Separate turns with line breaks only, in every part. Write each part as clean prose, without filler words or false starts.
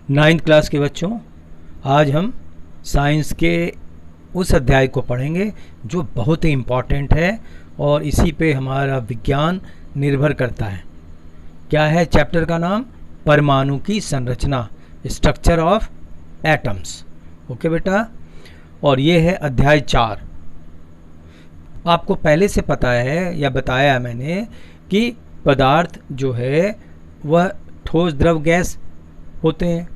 Ninth class के बच्चों, आज हम साइंस के उस अध्याय को पढ़ेंगे जो बहुत ही इम्पॉर्टेंट है और इसी पे हमारा विज्ञान निर्भर करता है। क्या है चैप्टर का नाम? परमाणु की संरचना, स्ट्रक्चर ऑफ एटम्स। ओके बेटा, और ये है अध्याय 4। आपको पहले से पता है या बताया है मैंने कि पदार्थ जो है वह ठोस, द्रव, गैस होते हैं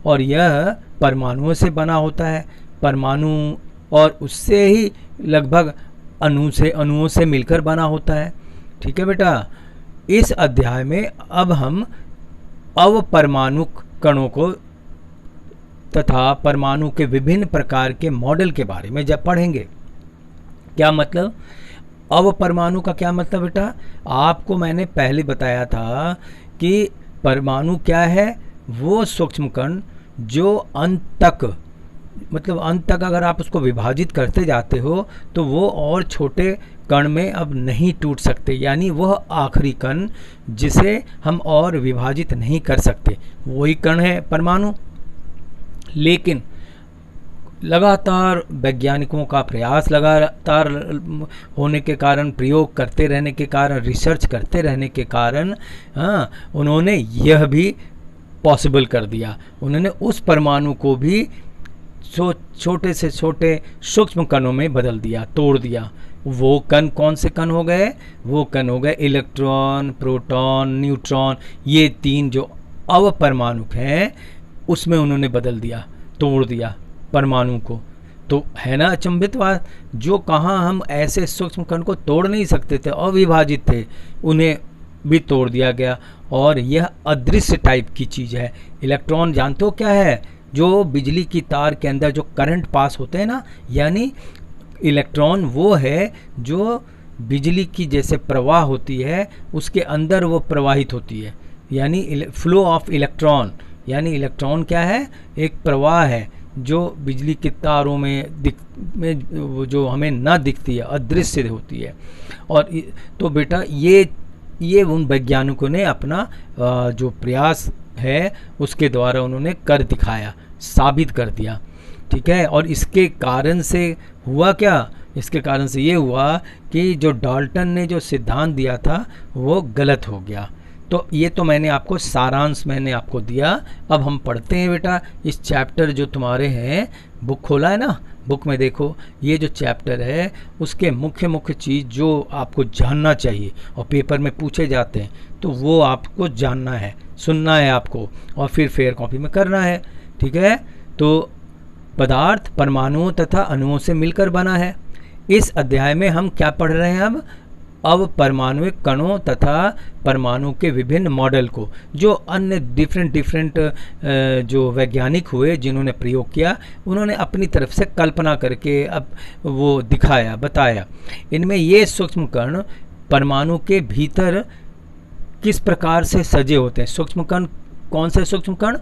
और यह परमाणुओं से बना होता है। परमाणु और उससे ही लगभग अणुओं से मिलकर बना होता है। ठीक है बेटा, इस अध्याय में अब हम अवपरमाणु कणों को तथा परमाणु के विभिन्न प्रकार के मॉडल के बारे में जब पढ़ेंगे। क्या मतलब अवपरमाणु का? क्या मतलब बेटा? आपको मैंने पहले बताया था कि परमाणु क्या है? वो सूक्ष्म कण जो अंत तक, मतलब अंत तक अगर आप उसको विभाजित करते जाते हो तो वो और छोटे कण में अब नहीं टूट सकते, यानी वह आखिरी कण जिसे हम और विभाजित नहीं कर सकते, वही कण है परमाणु। लेकिन लगातार वैज्ञानिकों का प्रयास लगातार होने के कारण, प्रयोग करते रहने के कारण, रिसर्च करते रहने के कारण उन्होंने यह भी पॉसिबल कर दिया। उन्होंने उस परमाणु को भी छोटे से छोटे सूक्ष्म कणों में बदल दिया, तोड़ दिया। वो कण कौन से कण हो गए? वो कण हो गए इलेक्ट्रॉन, प्रोटॉन, न्यूट्रॉन। ये तीन जो अवपरमाणु हैं उसमें उन्होंने बदल दिया, तोड़ दिया परमाणु को। तो है ना अचंभित बात, जो कहाँ हम ऐसे सूक्ष्म कण को तोड़ नहीं सकते थे, अविभाजित थे, उन्हें भी तोड़ दिया गया। और यह अदृश्य टाइप की चीज़ है। इलेक्ट्रॉन जानते हो क्या है? जो बिजली की तार के अंदर जो करंट पास होते हैं ना, यानी इलेक्ट्रॉन वो है जो बिजली की जैसे प्रवाह होती है उसके अंदर वो प्रवाहित होती है, यानी फ्लो ऑफ इलेक्ट्रॉन। यानी इलेक्ट्रॉन क्या है? एक प्रवाह है जो बिजली के तारों में जो हमें ना दिखती है, अदृश्य होती है। और तो बेटा ये उन वैज्ञानिकों ने अपना जो प्रयास है उसके द्वारा उन्होंने कर दिखाया, साबित कर दिया। ठीक है, और इसके कारण से हुआ क्या? इसके कारण से ये हुआ कि जो डाल्टन ने जो सिद्धांत दिया था वो गलत हो गया। तो ये तो मैंने आपको सारांश मैंने आपको दिया। अब हम पढ़ते हैं बेटा इस चैप्टर जो तुम्हारे हैं, बुक खोला है ना, बुक में देखो ये जो चैप्टर है उसके मुख्य चीज़ जो आपको जानना चाहिए और पेपर में पूछे जाते हैं तो वो आपको जानना है, सुनना है आपको और फिर फेयर कॉपी में करना है। ठीक है, तो पदार्थ परमाणुओं तथा अणुओं से मिलकर बना है। इस अध्याय में हम क्या पढ़ रहे हैं? अब परमाणुिक कणों तथा परमाणु के विभिन्न मॉडल को, जो अन्य डिफरेंट जो वैज्ञानिक हुए जिन्होंने प्रयोग किया, उन्होंने अपनी तरफ से कल्पना करके अब वो दिखाया, बताया। इनमें ये सूक्ष्म कण परमाणु के भीतर किस प्रकार से सजे होते हैं। सूक्ष्म कण कौन से सूक्ष्म कण?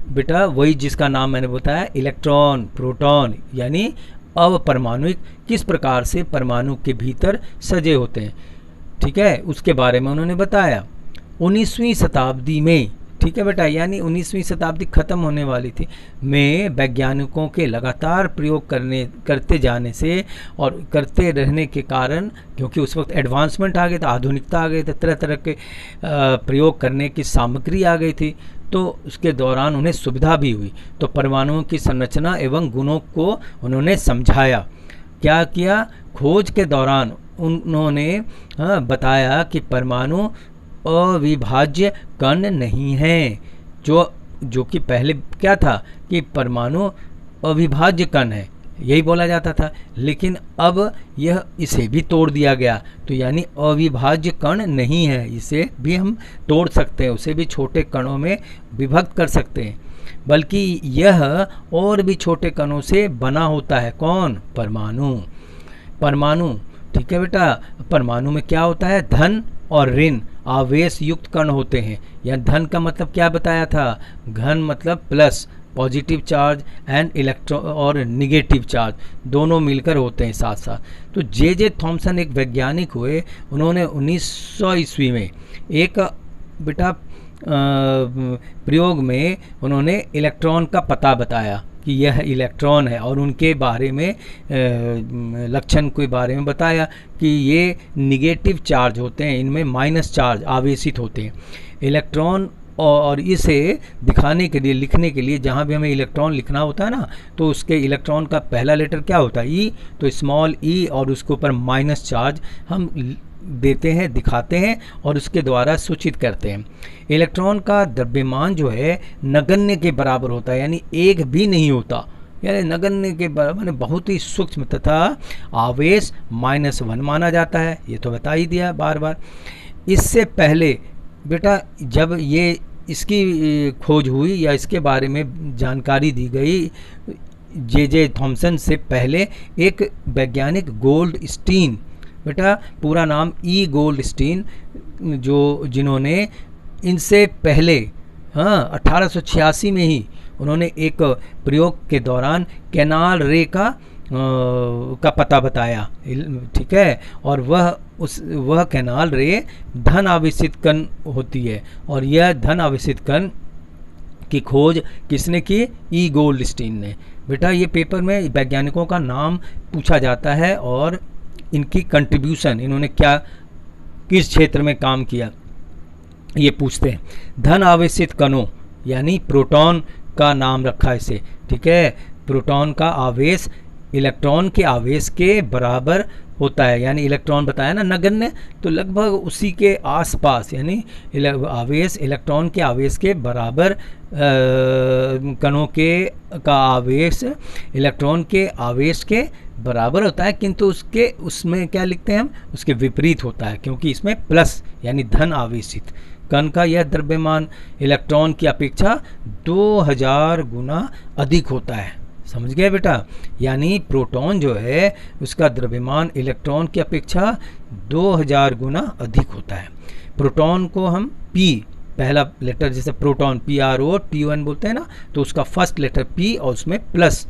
बेटा वही जिसका नाम मैंने बताया, इलेक्ट्रॉन, प्रोटॉन, यानी अवपरमाणुक किस प्रकार से परमाणु के भीतर सजे होते हैं। ठीक है, उसके बारे में उन्होंने बताया 19वीं शताब्दी में। ठीक है बेटा, यानी 19वीं शताब्दी खत्म होने वाली थी में वैज्ञानिकों के लगातार प्रयोग करते जाने से और करते रहने के कारण, क्योंकि उस वक्त एडवांसमेंट आ गए थे, आधुनिकता आ गई थी, तरह तरह के प्रयोग करने की सामग्री आ गई थी, तो उसके दौरान उन्हें सुविधा भी हुई। तो परमाणुओं की संरचना एवं गुणों को उन्होंने समझाया। क्या किया? खोज के दौरान उन्होंने बताया कि परमाणु अविभाज्य कण नहीं हैं, जो कि पहले क्या था कि परमाणु अविभाज्य कण है, यही बोला जाता था। लेकिन अब यह इसे भी तोड़ दिया गया, तो यानी अविभाज्य कण नहीं है, इसे भी हम तोड़ सकते हैं, उसे भी छोटे कणों में विभक्त कर सकते हैं। बल्कि यह और भी छोटे कणों से बना होता है। कौन? परमाणु। ठीक है बेटा, परमाणु में क्या होता है? धन और ऋण आवेश युक्त कण होते हैं। या धन का मतलब क्या बताया था? घन मतलब plus, positive charge, and electron और निगेटिव चार्ज दोनों मिलकर होते हैं साथ साथ। तो जे थॉमसन एक वैज्ञानिक हुए, उन्होंने 1900 ईस्वी में एक बेटा प्रयोग में उन्होंने इलेक्ट्रॉन का पता बताया कि यह इलेक्ट्रॉन है, और उनके बारे में लक्षण के बारे में बताया कि ये निगेटिव चार्ज होते हैं, इनमें माइनस चार्ज आवेशित होते हैं इलेक्ट्रॉन। और इसे दिखाने के लिए, लिखने के लिए, जहाँ भी हमें इलेक्ट्रॉन लिखना होता है ना, तो उसके इलेक्ट्रॉन का पहला लेटर क्या होता है? ई। तो स्मॉल ई और उसके ऊपर माइनस चार्ज हम देते हैं, दिखाते हैं और उसके द्वारा सूचित करते हैं। इलेक्ट्रॉन का द्रव्यमान जो है नगण्य के बराबर होता है, यानी एक भी नहीं होता, यानी नगण्य के बराबर, बहुत ही सूक्ष्म, तथा आवेश -1 माना जाता है। ये तो बता ही दिया बार बार। इससे पहले बेटा जब ये इसकी खोज हुई या इसके बारे में जानकारी दी गई, जे थॉमसन से पहले एक वैज्ञानिक गोल्डस्टीन, बेटा पूरा नाम ई गोल्डस्टीन, जिन्होंने इनसे पहले 1886 में ही उन्होंने एक प्रयोग के दौरान कैनाल रे का पता बताया, ठीक है। और वह कैनाल रे धन आवेशित कण होती है, और यह धन आवेशित कण की खोज किसने की? ई गोल्डस्टीन ने। बेटा ये पेपर में वैज्ञानिकों का नाम पूछा जाता है और इनकी कंट्रीब्यूशन, इन्होंने क्या, किस क्षेत्र में काम किया, ये पूछते हैं। धन आवेशित कणों यानी प्रोटॉन का नाम रखा है इसे, ठीक है। प्रोटॉन का आवेश इलेक्ट्रॉन के आवेश के बराबर होता है, यानी इलेक्ट्रॉन बताया ना नगण्य, तो लगभग उसी के आसपास, यानी आवेश इलेक्ट्रॉन के आवेश के बराबर, कणों का आवेश इलेक्ट्रॉन के आवेश के बराबर होता है, किंतु उसमें क्या लिखते हैं हम? उसके विपरीत होता है, क्योंकि इसमें प्लस यानी धन आवेशित कण का यह द्रव्यमान इलेक्ट्रॉन की अपेक्षा 2000 गुना अधिक होता है। समझ गए बेटा? यानी प्रोटॉन जो है उसका द्रव्यमान इलेक्ट्रॉन की अपेक्षा 2000 गुना अधिक होता है। प्रोटॉन को हम P, पहला लेटर जैसे प्रोटॉन PROTON बोलते हैं ना, तो उसका फर्स्ट लेटर P और उसमें प्लस,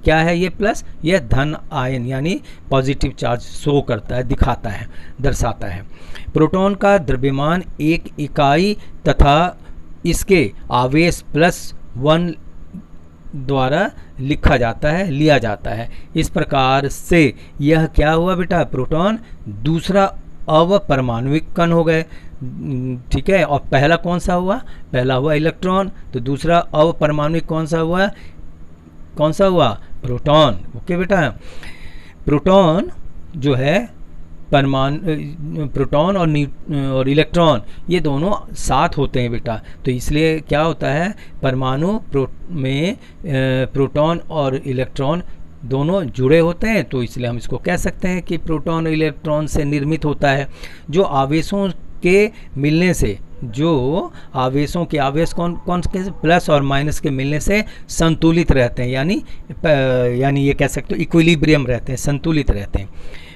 क्या है ये प्लस? यह धन आयन यानी पॉजिटिव चार्ज शो करता है, दिखाता है, दर्शाता है। प्रोटॉन का द्रव्यमान एक इकाई तथा इसके आवेश +1 द्वारा लिखा जाता है, लिया जाता है। इस प्रकार से यह क्या हुआ बेटा? प्रोटॉन दूसरा अवपरमाणुविक कण हो गए, ठीक है। और पहला कौन सा हुआ? पहला हुआ इलेक्ट्रॉन, तो दूसरा अवपरमाणुविक कौन सा हुआ? प्रोटॉन। ओके बेटा, प्रोटॉन जो है प्रोटॉन और इलेक्ट्रॉन ये दोनों साथ होते हैं बेटा, तो इसलिए क्या होता है? परमाणु में प्रोटॉन और इलेक्ट्रॉन दोनों जुड़े होते हैं, तो इसलिए हम इसको कह सकते हैं कि प्रोटॉन और इलेक्ट्रॉन से निर्मित होता है। जो आवेशों के मिलने से, जो आवेशों के आवेश कौन से प्लस और माइनस के मिलने से संतुलित रहते हैं, यानी ये कह सकते हो इक्विलिब्रियम रहते हैं, संतुलित रहते हैं।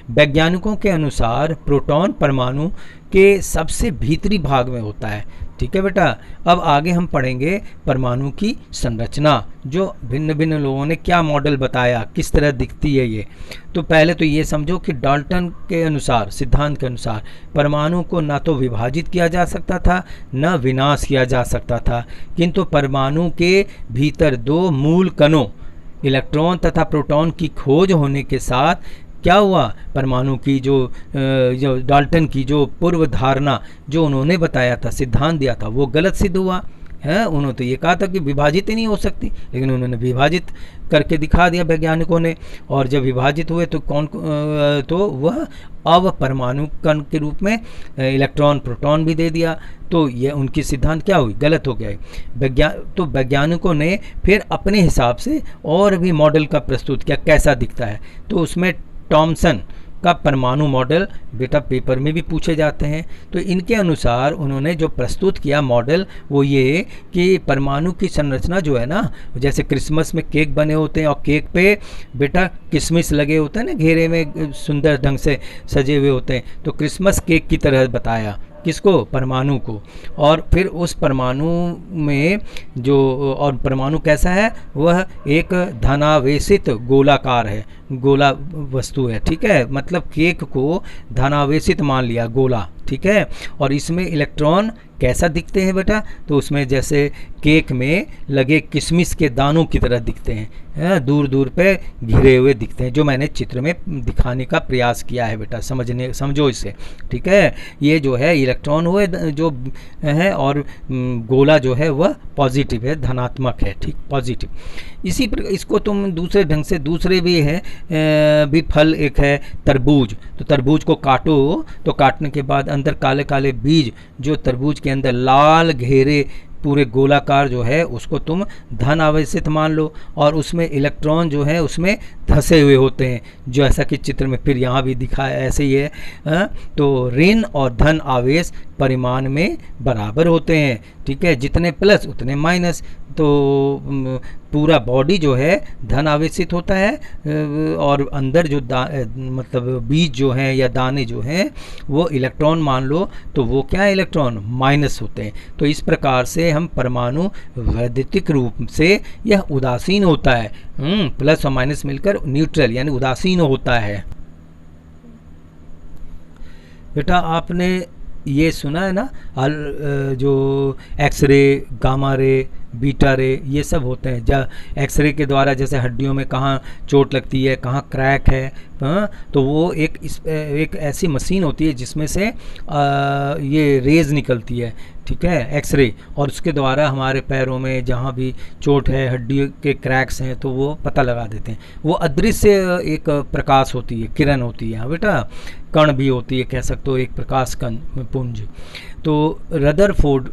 वैज्ञानिकों के अनुसार प्रोटॉन परमाणु के सबसे भीतरी भाग में होता है, ठीक है बेटा। अब आगे हम पढ़ेंगे परमाणु की संरचना, जो भिन्न भिन्न लोगों ने क्या मॉडल बताया, किस तरह दिखती है ये। तो पहले तो ये समझो कि डाल्टन के अनुसार, सिद्धांत के अनुसार, परमाणु को न तो विभाजित किया जा सकता था न विनाश किया जा सकता था, किंतु परमाणु के भीतर 2 मूल कणों इलेक्ट्रॉन तथा प्रोटॉन की खोज होने के साथ क्या हुआ? परमाणु की जो डाल्टन की जो पूर्व धारणा जो उन्होंने बताया था, सिद्धांत दिया था, वो गलत सिद्ध हुआ है। उन्होंने तो ये कहा था कि विभाजित ही नहीं हो सकती, लेकिन उन्होंने विभाजित करके दिखा दिया वैज्ञानिकों ने। और जब विभाजित हुए तो तो वह अवपरमाणु कण के रूप में इलेक्ट्रॉन प्रोटॉन भी दे दिया, तो यह उनकी सिद्धांत क्या हुई? गलत हो गया। तो वैज्ञानिकों ने फिर अपने हिसाब से और भी मॉडल का प्रस्तुत किया, कैसा दिखता है। तो उसमें थॉमसन का परमाणु मॉडल बेटा पेपर में भी पूछे जाते हैं। तो इनके अनुसार उन्होंने जो प्रस्तुत किया मॉडल, वो ये कि परमाणु की संरचना जो है ना, जैसे क्रिसमस में केक बने होते हैं और केक पे बेटा किशमिश लगे होते हैं ना, घेरे में सुंदर ढंग से सजे हुए होते हैं, तो क्रिसमस केक की तरह बताया। किसको? परमाणु को। और फिर उस परमाणु में जो, और परमाणु कैसा है? वह एक धनावेशित गोलाकार है, गोला वस्तु है, ठीक है। मतलब केक को धनावेशित मान लिया, गोला, ठीक है। और इसमें इलेक्ट्रॉन कैसा दिखते हैं बेटा, तो उसमें जैसे केक में लगे किशमिश के दानों की तरह दिखते हैं, दूर दूर पे घिरे हुए दिखते हैं, जो मैंने चित्र में दिखाने का प्रयास किया है बेटा, समझो इसे, ठीक है। ये जो है इलेक्ट्रॉन हुए जो है, और गोला जो है वह पॉजिटिव है, धनात्मक है, ठीक, पॉजिटिव। इसी प्रकार इसको तुम दूसरे ढंग से, दूसरे भी है भी फल, एक है तरबूज, तो तरबूज को काटो, तो काटने के बाद अंदर काले काले बीज, जो तरबूज के अंदर लाल घेरे पूरे गोलाकार जो है, उसको तुम धन आवेशित मान लो, और उसमें इलेक्ट्रॉन जो है उसमें धंसे हुए होते हैं, जो ऐसा कि चित्र में फिर यहाँ भी दिखाया ऐसे ही है। तो ऋण और धन आवेश परिमाण में बराबर होते हैं, ठीक है, जितने प्लस उतने माइनस। तो पूरा बॉडी जो है धन आवेशित होता है, और अंदर जो मतलब बीज जो हैं या दाने जो हैं वो इलेक्ट्रॉन मान लो, तो वो क्या है, इलेक्ट्रॉन माइनस होते हैं। तो इस प्रकार से हम परमाणु वैद्युतिक रूप से यह उदासीन होता है, प्लस और माइनस मिलकर न्यूट्रल यानी उदासीन होता है। बेटा आपने ये सुना है ना, जो एक्सरे, गामा रे, बीटा रे, ये सब होते हैं। जब एक्सरे के द्वारा जैसे हड्डियों में कहाँ चोट लगती है, कहाँ क्रैक है, तो वो एक ऐसी मशीन होती है जिसमें से ये रेज निकलती है, ठीक है, एक्सरे, और उसके द्वारा हमारे पैरों में जहाँ भी चोट है, हड्डी के क्रैक्स हैं, तो वो पता लगा देते हैं। वो अदृश्य एक प्रकाश होती है, किरण होती है, हाँ बेटा, कण भी होती है, कह सकते हो एक प्रकाश कण पुंज। तो रदरफोर्ड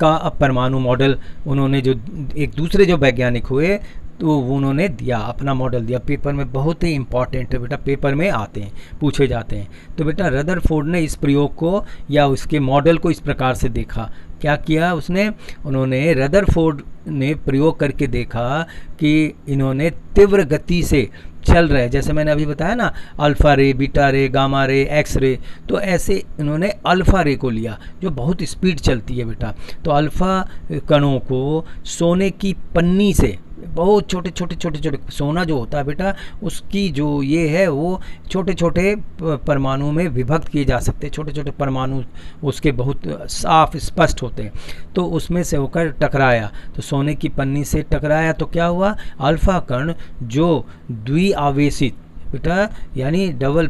का परमाणु मॉडल उन्होंने जो एक दूसरे जो वैज्ञानिक हुए, तो उन्होंने दिया, अपना मॉडल दिया, पेपर में बहुत ही इंपॉर्टेंट है बेटा, पेपर में आते हैं, पूछे जाते हैं। तो बेटा रदरफोर्ड ने इस प्रयोग को या उसके मॉडल को इस प्रकार से देखा, क्या किया उन्होंने रदरफोर्ड ने प्रयोग करके देखा कि इन्होंने तीव्र गति से चल रहे, जैसे मैंने अभी बताया ना, अल्फा रे, बीटा रे, गामा रे, एक्स रे, तो ऐसे इन्होंने अल्फा रे को लिया जो बहुत स्पीड चलती है बेटा। तो अल्फा कणों को सोने की पन्नी से, बहुत छोटे छोटे छोटे छोटे, सोना जो होता है बेटा उसकी जो ये है वो छोटे छोटे परमाणु में विभक्त किए जा सकते हैं, छोटे छोटे परमाणु उसके बहुत साफ स्पष्ट होते हैं। तो उसमें से होकर टकराया, तो सोने की पन्नी से टकराया, तो क्या हुआ, अल्फा कण जो द्विआवेशित बेटा यानी डबल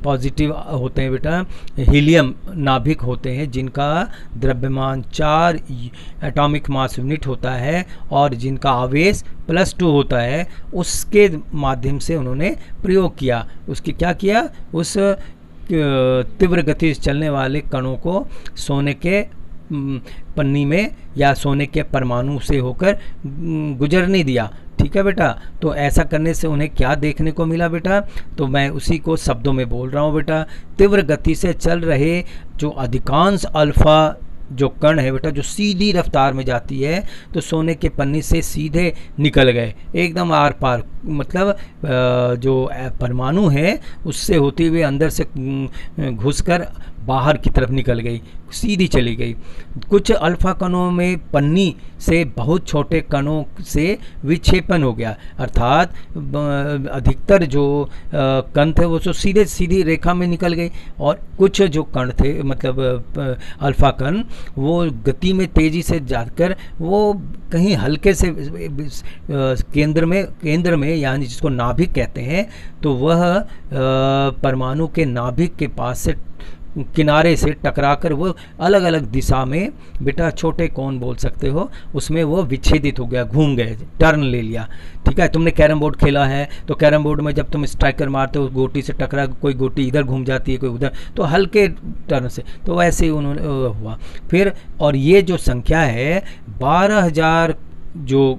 पॉजिटिव होते हैं बेटा, हीलियम नाभिक होते हैं, जिनका द्रव्यमान 4 एटॉमिक मास यूनिट होता है और जिनका आवेश +2 होता है, उसके माध्यम से उन्होंने प्रयोग किया। उसकी क्या किया, उस तीव्र गति से चलने वाले कणों को सोने के पन्नी में या सोने के परमाणु से होकर गुजरने दिया, ठीक है बेटा। तो ऐसा करने से उन्हें क्या देखने को मिला बेटा, तो मैं उसी को शब्दों में बोल रहा हूँ बेटा। तीव्र गति से चल रहे जो अधिकांश अल्फा जो कण है बेटा, जो सीधी रफ्तार में जाती है, तो सोने के पन्नी से सीधे निकल गए एकदम आर पार, मतलब जो परमाणु है उससे होते हुए अंदर से घुसकर बाहर की तरफ निकल गई, सीधी चली गई। कुछ अल्फा कणों में पन्नी से बहुत छोटे कणों से विक्षेपण हो गया, अर्थात अधिकतर जो कण थे वो तो सीधे सीधी रेखा में निकल गए, और कुछ जो कण थे मतलब अल्फा कण वो गति में तेजी से जाकर वो कहीं हल्के से केंद्र में यानी जिसको नाभिक कहते हैं, तो वह परमाणु के नाभिक के पास से किनारे से टकराकर वो अलग अलग दिशा में बेटा, छोटे कौन बोल सकते हो, उसमें वो विच्छेदित हो गया, घूम गए, टर्न ले लिया, ठीक है। तुमने कैरम बोर्ड खेला है, तो कैरम बोर्ड में जब तुम स्ट्राइकर मारते हो गोटी से टकरा, कोई गोटी इधर घूम जाती है कोई उधर, तो हल्के टर्न से, तो वैसे ही उन्होंने हुआ फिर। और ये जो संख्या है 12,000 जो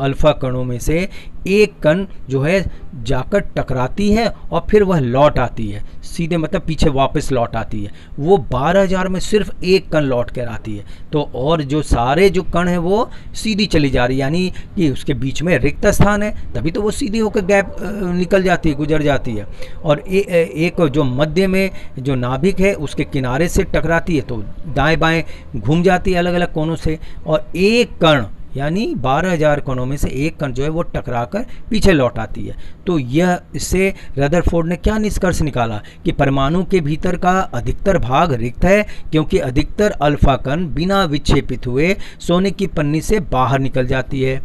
अल्फा कणों में से एक कण जो है जाकर टकराती है और फिर वह लौट आती है सीधे, मतलब पीछे वापस लौट आती है। वो 12,000 में सिर्फ एक कण लौट कर आती है, तो और जो सारे जो कण है वो सीधी चली जा रही है, यानी कि उसके बीच में रिक्त स्थान है, तभी तो वो सीधी होकर गैप निकल जाती है, गुजर जाती है। और एक जो मध्य में जो नाभिक है उसके किनारे से टकराती है, तो दाएं बाएं घूम जाती है अलग अलग कोनों से। और एक कण यानी 12,000 कणों में से एक कण जो है वो टकराकर पीछे लौट आती है। तो यह इससे रदरफोर्ड ने क्या निष्कर्ष निकाला कि परमाणु के भीतर का अधिकतर भाग रिक्त है, क्योंकि अधिकतर अल्फा कण बिना विक्षेपित हुए सोने की पन्नी से बाहर निकल जाती है।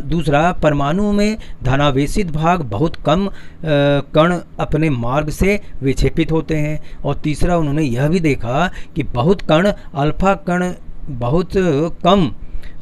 दूसरा, परमाणु में धनावेशित भाग बहुत कम कण अपने मार्ग से विक्षेपित होते हैं। और तीसरा, उन्होंने यह भी देखा कि बहुत कम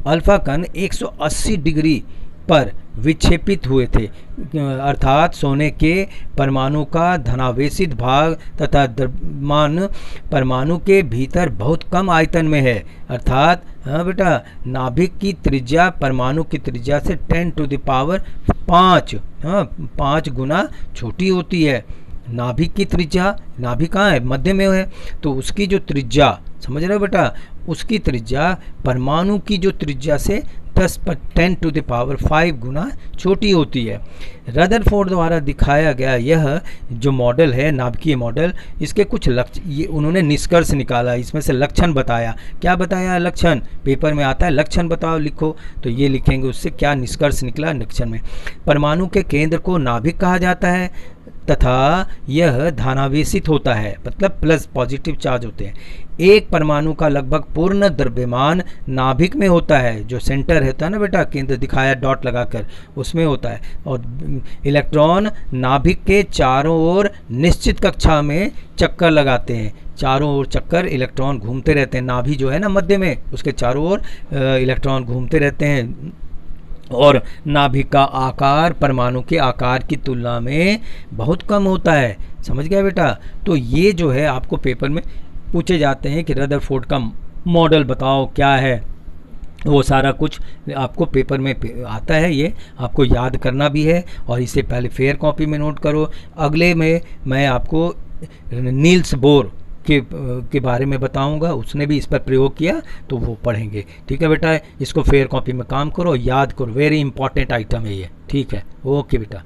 अल्फा कण 180 डिग्री पर विक्षेपित हुए थे, अर्थात सोने के परमाणु का धनावेशित भाग तथा द्रव्यमान परमाणु के भीतर बहुत कम आयतन में है। अर्थात हाँ बेटा, नाभिक की त्रिज्या परमाणु की त्रिज्या से 10⁵ गुना छोटी होती है। नाभिक की त्रिज्या, नाभिक कहाँ है? मध्य में है, तो उसकी जो त्रिज्या, समझ रहे हो बेटा, उसकी त्रिज्या परमाणु की जो त्रिज्या से 10⁵ गुना छोटी होती है। रदरफोर्ड द्वारा दिखाया गया यह जो मॉडल है, नाभिकीय मॉडल, इसके कुछ ये उन्होंने निष्कर्ष निकाला, इसमें से लक्षण बताया। क्या बताया? लक्षण पेपर में आता है, लक्षण बताओ, लिखो। तो ये लिखेंगे, उससे क्या निष्कर्ष निकला लक्षण में। परमाणु के केंद्र को नाभिक कहा जाता है तथा यह धनावेशित होता है, मतलब प्लस पॉजिटिव चार्ज होते हैं। एक परमाणु का लगभग पूर्ण द्रव्यमान नाभिक में होता है, जो सेंटर होता है ना बेटा, केंद्र दिखाया डॉट लगाकर, उसमें होता है। और इलेक्ट्रॉन नाभिक के चारों ओर निश्चित कक्षा में चक्कर लगाते हैं, चारों ओर चक्कर इलेक्ट्रॉन घूमते रहते हैं। नाभि जो है ना मध्य में, उसके चारों ओर इलेक्ट्रॉन घूमते रहते हैं। और नाभिक का आकार परमाणु के आकार की तुलना में बहुत कम होता है। समझ गया बेटा? तो ये जो है आपको पेपर में पूछे जाते हैं कि रदरफोर्ड का मॉडल बताओ क्या है, वो सारा कुछ आपको पेपर में आता है। ये आपको याद करना भी है और इसे पहले फेयर कॉपी में नोट करो। अगले में मैं आपको नील्स बोर के बारे में बताऊंगा, उसने भी इस पर प्रयोग किया, तो वो पढ़ेंगे। ठीक है बेटा, इसको फेयर कॉपी में काम करो, याद करो, वेरी इंपॉर्टेंट आइटम है ये। ठीक है, ओके बेटा।